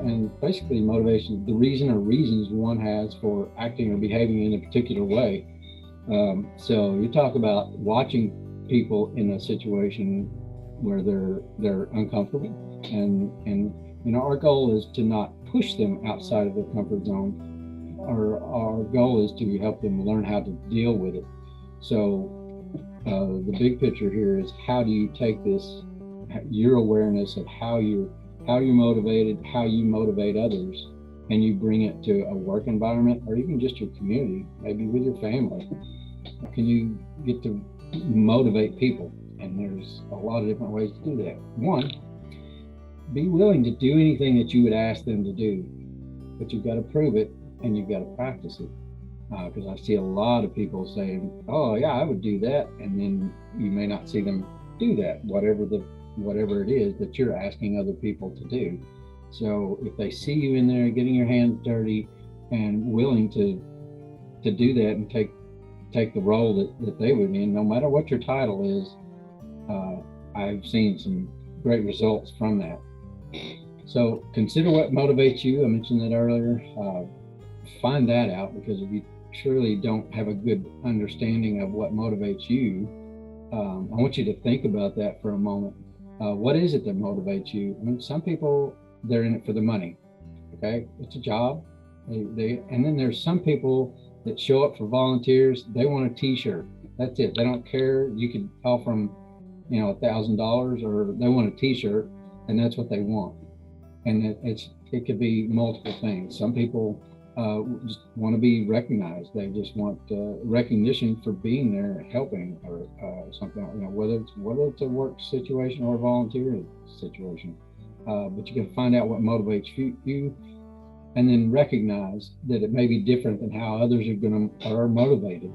And basically motivation, the reason or reasons one has for acting or behaving in a particular way. So you talk about watching people in a situation where they're uncomfortable, and our goal is to not push them outside of their comfort zone. Our goal is to help them learn how to deal with it. So the big picture here is, how do you take this, your awareness of how you're motivated, how you motivate others, and you bring it to a work environment or even just your community, maybe with your family. Can you get to motivate people? And there's a lot of different ways to do that. One, be willing to do anything that you would ask them to do, but you've got to prove it and you've got to practice it. Because I see a lot of people saying, "Oh yeah, I would do that," and then you may not see them do that, whatever it is that you're asking other people to do. So if they see you in there getting your hands dirty and willing to do that and take the role that they would in, no matter what your title is, I've seen some great results from that. So consider what motivates you. I mentioned that earlier. Find that out, because if you truly don't have a good understanding of what motivates you, I want you to think about that for a moment. What is it that motivates you? I mean, some people, they're in it for the money. Okay, it's a job. And then there's some people that show up for volunteers. They want a T-shirt. That's it. They don't care. You could offer them, $1,000, or they want a T-shirt, and that's what they want. And it could be multiple things. Some people just want to be recognized. They just want recognition for being there, helping, or something. Whether it's a work situation or a volunteer situation. But you can find out what motivates you, and then recognize that it may be different than how others are motivated.